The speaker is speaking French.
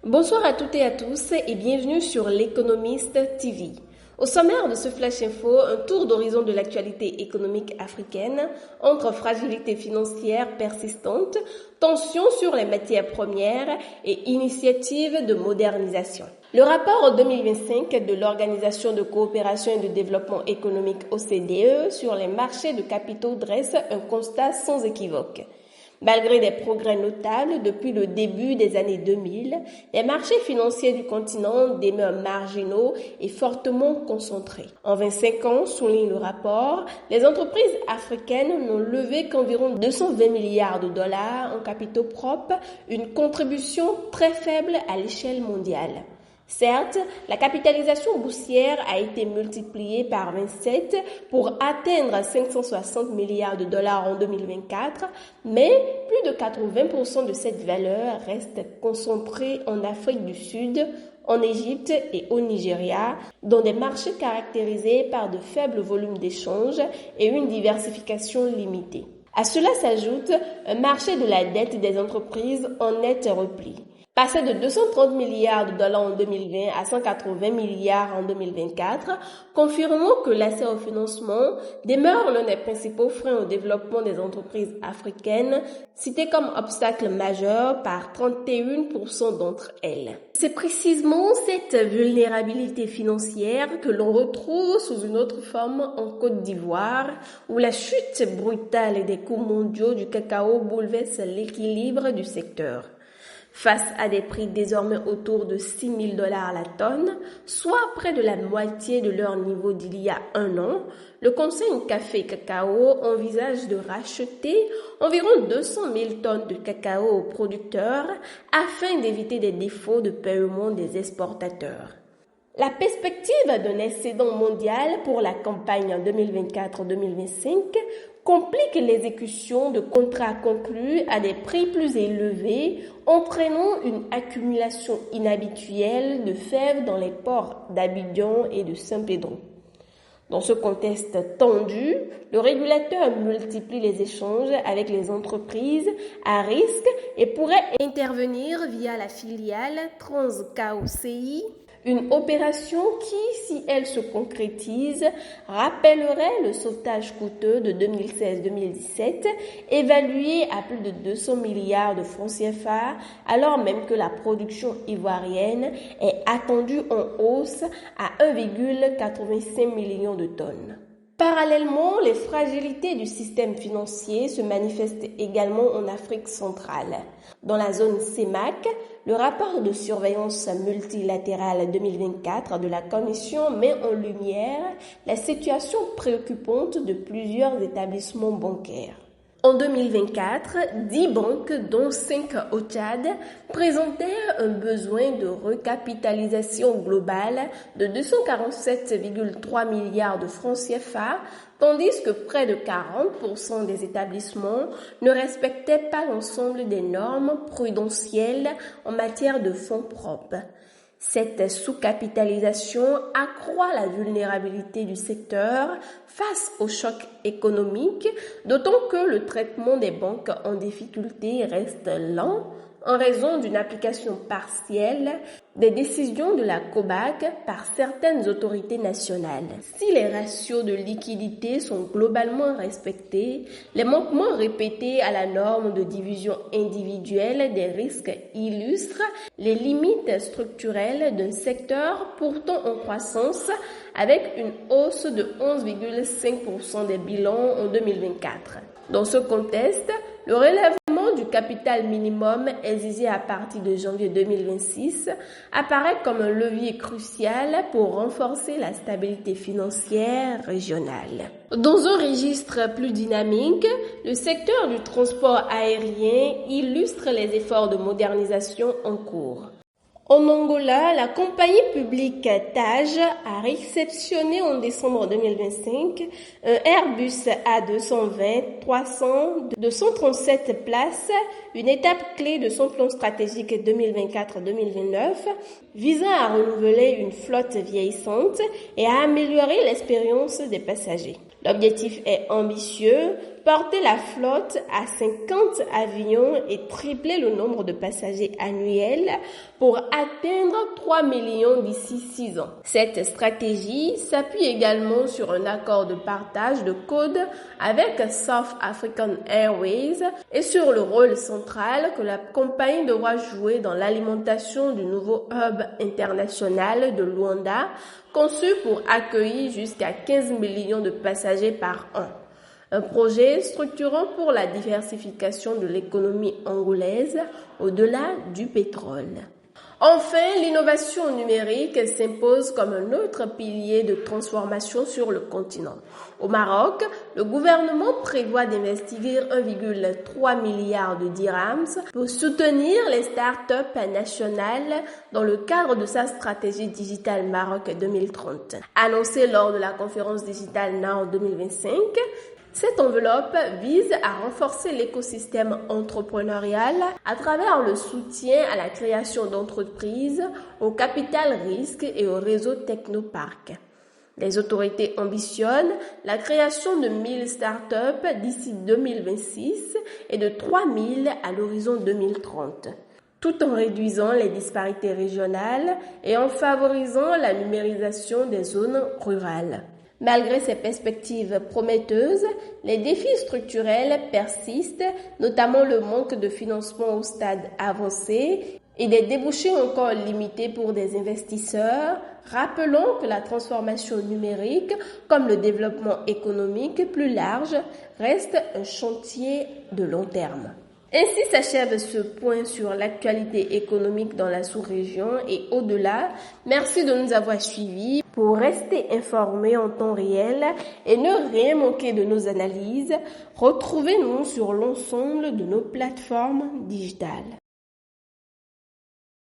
Bonsoir à toutes et à tous et bienvenue sur l'Économiste TV. Au sommaire de ce Flash Info, un tour d'horizon de l'actualité économique africaine entre fragilité financière persistante, tensions sur les matières premières et initiatives de modernisation. Le rapport 2025 de l'Organisation de coopération et de développement économique OCDE sur les marchés de capitaux dresse un constat sans équivoque. Malgré des progrès notables depuis le début des années 2000, les marchés financiers du continent demeurent marginaux et fortement concentrés. En 25 ans, souligne le rapport, les entreprises africaines n'ont levé qu'environ 220 milliards de dollars en capitaux propres, une contribution très faible à l'échelle mondiale. Certes, la capitalisation boursière a été multipliée par 27 pour atteindre 560 milliards de dollars en 2024, mais plus de 80% de cette valeur reste concentrée en Afrique du Sud, en Égypte et au Nigeria, dans des marchés caractérisés par de faibles volumes d'échanges et une diversification limitée. À cela s'ajoute un marché de la dette des entreprises en net repli. Passé de 230 milliards de dollars en 2020 à 180 milliards en 2024, confirmons que l'accès au financement demeure l'un des principaux freins au développement des entreprises africaines, cité comme obstacle majeur par 31% d'entre elles. C'est précisément cette vulnérabilité financière que l'on retrouve sous une autre forme en Côte d'Ivoire, où la chute brutale des coûts mondiaux du cacao bouleverse l'équilibre du secteur. Face à des prix désormais autour de 6 000 $ la tonne, soit près de la moitié de leur niveau d'il y a un an, le Conseil Café Cacao envisage de racheter environ 200 000 tonnes de cacao aux producteurs afin d'éviter des défauts de paiement des exportateurs. La perspective d'un excédent mondial pour la campagne 2024-2025 complique l'exécution de contrats conclus à des prix plus élevés, entraînant une accumulation inhabituelle de fèves dans les ports d'Abidjan et de Saint-Pedro. Dans ce contexte tendu, le régulateur multiplie les échanges avec les entreprises à risque et pourrait intervenir via la filiale TransCaoCi, une opération qui, si elle se concrétise, rappellerait le sauvetage coûteux de 2016-2017, évalué à plus de 200 milliards de francs CFA, alors même que la production ivoirienne est attendue en hausse à 1,85 million de tonnes. Parallèlement, les fragilités du système financier se manifestent également en Afrique centrale. Dans la zone CEMAC, le rapport de surveillance multilatérale 2024 de la Commission met en lumière la situation préoccupante de plusieurs établissements bancaires. En 2024, 10 banques, dont 5 au Tchad, présentaient un besoin de recapitalisation globale de 247,3 milliards de francs CFA, tandis que près de 40% des établissements ne respectaient pas l'ensemble des normes prudentielles en matière de fonds propres. Cette sous-capitalisation accroît la vulnérabilité du secteur face au choc économique, d'autant que le traitement des banques en difficulté reste lent en raison d'une application partielle des décisions de la COBAC par certaines autorités nationales. Si les ratios de liquidité sont globalement respectés, les manquements répétés à la norme de division individuelle des risques illustrent les limites structurelles d'un secteur pourtant en croissance avec une hausse de 11,5% des bilans en 2024. Dans ce contexte, le relèvement du capital minimum exigé à partir de janvier 2026 apparaît comme un levier crucial pour renforcer la stabilité financière régionale. Dans un registre plus dynamique, le secteur du transport aérien illustre les efforts de modernisation en cours. En Angola, la compagnie publique TAJ a réceptionné en décembre 2025 un Airbus A220-300 de 137 places, une étape clé de son plan stratégique 2024-2029, visant à renouveler une flotte vieillissante et à améliorer l'expérience des passagers. L'objectif est ambitieux, porter la flotte à 50 avions et tripler le nombre de passagers annuels pour atteindre 3 millions d'ici 6 ans. Cette stratégie s'appuie également sur un accord de partage de code avec South African Airways et sur le rôle central que la compagnie devra jouer dans l'alimentation du nouveau hub international de Luanda, conçu pour accueillir jusqu'à 15 millions de passagers par an. Un projet structurant pour la diversification de l'économie angolaise au-delà du pétrole. Enfin, l'innovation numérique s'impose comme un autre pilier de transformation sur le continent. Au Maroc, le gouvernement prévoit d'investir 1,3 milliard de dirhams pour soutenir les startups nationales dans le cadre de sa stratégie Digital Maroc 2030. Annoncée lors de la conférence Digital Now 2025, cette enveloppe vise à renforcer l'écosystème entrepreneurial à travers le soutien à la création d'entreprises, au capital risque et au réseau technoparc. Les autorités ambitionnent la création de 1000 startups d'ici 2026 et de 3000 à l'horizon 2030, tout en réduisant les disparités régionales et en favorisant la numérisation des zones rurales. Malgré ces perspectives prometteuses, les défis structurels persistent, notamment le manque de financement au stade avancé et des débouchés encore limités pour des investisseurs. Rappelons que la transformation numérique, comme le développement économique plus large, reste un chantier de long terme. Ainsi s'achève ce point sur l'actualité économique dans la sous-région et au-delà. Merci de nous avoir suivis. Pour rester informés en temps réel et ne rien manquer de nos analyses, retrouvez-nous sur l'ensemble de nos plateformes digitales.